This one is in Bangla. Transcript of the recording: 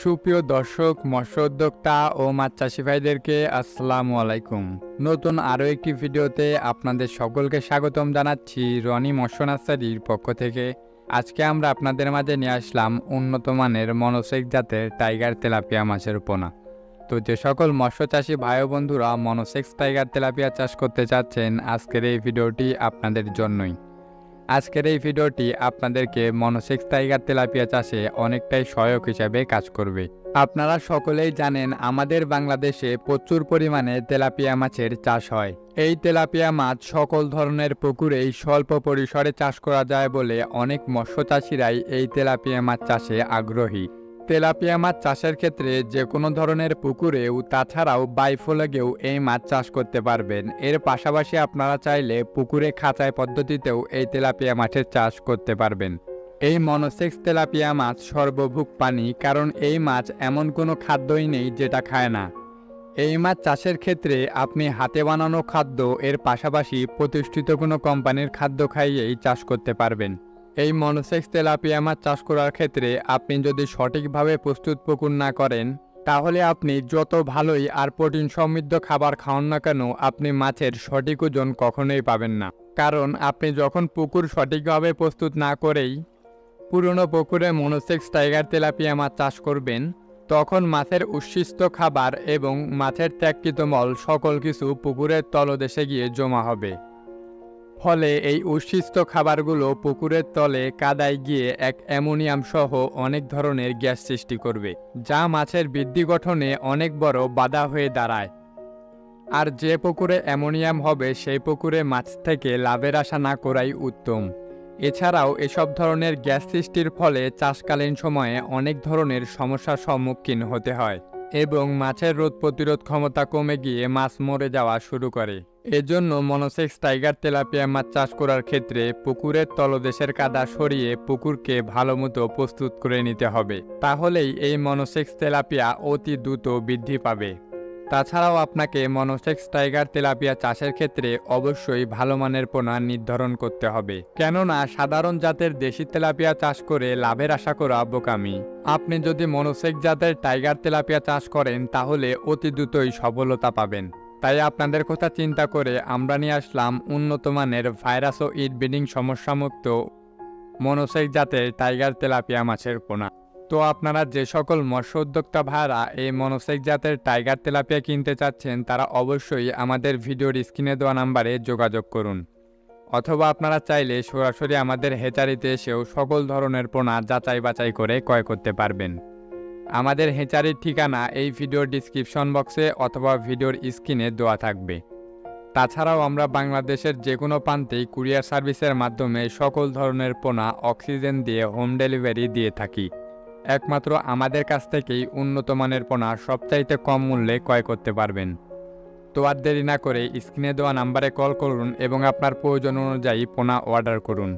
সুপ্রিয় দর্শক, মৎস্য উদ্যোক্তা ও মাছ চাষি ভাইদেরকে আসসালামু আলাইকুম। নতুন আরও একটি ভিডিওতে আপনাদের সকলকে স্বাগতম জানাচ্ছি রনি মৎস্য নার্সারির পক্ষ থেকে। আজকে আমরা আপনাদের মাঝে নিয়ে আসলাম উন্নত মানের মনোসেক জাতের টাইগার তেলাপিয়া মাছের পোনা। তো যে সকল মৎস্য চাষি ভাই ও বন্ধুরা মনোসেক্স টাইগার তেলাপিয়া চাষ করতে চাচ্ছেন, আজকের এই ভিডিওটি আপনাদের জন্যই। আজকের এই ভিডিওটি আপনাদেরকে মনোসেক্স টাইগার তেলাপিয়া চাষে অনেকটাই সহায়ক হিসাবে কাজ করবে। আপনারা সকলেই জানেন আমাদের বাংলাদেশে প্রচুর পরিমাণে তেলাপিয়া মাছের চাষ হয়। এই তেলাপিয়া মাছ সকল ধরনের পুকুরেই স্বল্প পরিসরে চাষ করা যায় বলে অনেক মৎস্য চাষিরাই এই তেলাপিয়া মাছ চাষে আগ্রহী। তেলাপিয়া মাছ চাষের ক্ষেত্রে যে কোনো ধরনের পুকুরেও তাছাড়াও বাইফ্লোগেও এই মাছ চাষ করতে পারবেন। এর পাশাপাশি আপনারা চাইলে পুকুরে খাঁচায় পদ্ধতিতেও এই তেলাপিয়া মাছের চাষ করতে পারবেন। এই মনোসেক্স তেলাপিয়া মাছ সর্বভুক প্রাণী, কারণ এই মাছ এমন কোনো খাদ্যই নেই যেটা খায় না। এই মাছ চাষের ক্ষেত্রে আপনি হাতে বানানো খাদ্য এর পাশাপাশি প্রতিষ্ঠিত কোনো কোম্পানির খাদ্য খাইয়েই চাষ করতে পারবেন। এই মনোসেক্স তেলাপিয়া মাছ চাষ করার ক্ষেত্রে আপনি যদি সঠিকভাবে প্রস্তুত পুকুর না করেন, তাহলে আপনি যত ভালোই আর প্রোটিন সমৃদ্ধ খাবার খাওয়ান না কেন, আপনি মাছের সঠিক ওজন কখনোই পাবেন না। কারণ আপনি যখন পুকুর সঠিকভাবে প্রস্তুত না করেই পুরনো পুকুরে মনোসেক্স টাইগার তেলাপিয়া মাছ চাষ করবেন, তখন মাছের উচ্ছিষ্ট খাবার এবং মাছের ত্যাগকৃত মল সকল কিছু পুকুরের তলদেশে গিয়ে জমা হবে। ফলে এই উচ্ছিষ্ট খাবারগুলো পুকুরের তলে কাদায় গিয়ে এক অ্যামোনিয়াম সহ অনেক ধরনের গ্যাস সৃষ্টি করবে, যা মাছের বৃদ্ধি গঠনে অনেক বড় বাধা হয়ে দাঁড়ায়। আর যে পুকুরে অ্যামোনিয়াম হবে সেই পুকুরে মাছ থেকে লাভের আশা না করাই উত্তম। এছাড়াও এসব ধরনের গ্যাস সৃষ্টির ফলে চাষকালীন সময়ে অনেক ধরনের সমস্যার সম্মুখীন হতে হয় এবং মাছের রোগ প্রতিরোধ ক্ষমতা কমে গিয়ে মাছ মরে যাওয়া শুরু করে। এজন্য মনোসেক্স টাইগার তেলাপিয়া মাছ চাষ করার ক্ষেত্রে পুকুরের তলদেশের কাদা সরিয়ে পুকুরকে ভালোমতো প্রস্তুত করে নিতে হবে। তাহলেই এই মনোসেক্স তেলাপিয়া অতি দ্রুত বৃদ্ধি পাবে। তাছাড়াও আপনাকে মনোসেক্স টাইগার তেলাপিয়া চাষের ক্ষেত্রে অবশ্যই ভালো মানের পোনা নির্ধারণ করতে হবে, কেননা সাধারণ জাতের দেশি তেলাপিয়া চাষ করে লাভের আশা করা বোকামি। আপনি যদি মনোসেক্স জাতের টাইগার তেলাপিয়া চাষ করেন তাহলে অতি দ্রুতই সফলতা পাবেন। তাই আপনাদের কথা চিন্তা করে আমরা নিয়ে আসলাম উন্নত মানের ভাইরাস ও ইট ব্রিডিং সমস্যামুক্ত মনোসেক্স জাতের টাইগার তেলাপিয়া মাছের পোনা। তো আপনারা যে সকল মৎস্য উদ্যোক্তা ভাইরা এই মনোসেক্স জাতের টাইগার তেলাপিয়া কিনতে চাচ্ছেন, তারা অবশ্যই আমাদের ভিডিওর স্ক্রিনে দেওয়া নাম্বারে যোগাযোগ করুন, অথবা আপনারা চাইলে সরাসরি আমাদের হেচারিতে এসেও সকল ধরনের পোনা যাচাই বাছাই করে ক্রয় করতে পারবেন। আমাদের হেচারির ঠিকানা এই ভিডিওর ডিসক্রিপশন বক্সে অথবা ভিডিওর স্ক্রিনে দেওয়া থাকবে। তাছাড়াও আমরা বাংলাদেশের যে কোনো প্রান্তেই কুরিয়ার সার্ভিসের মাধ্যমে সকল ধরনের পোনা অক্সিজেন দিয়ে হোম ডেলিভারি দিয়ে থাকি। একমাত্র আমাদের কাছ থেকেই উন্নত মানের পোনা সবচাইতে কম মূল্যে ক্রয় করতে পারবেন। তো আর দেরি না করে স্ক্রিনে দেওয়া নাম্বারে কল করুন এবং আপনার প্রয়োজন অনুযায়ী পোনা অর্ডার করুন।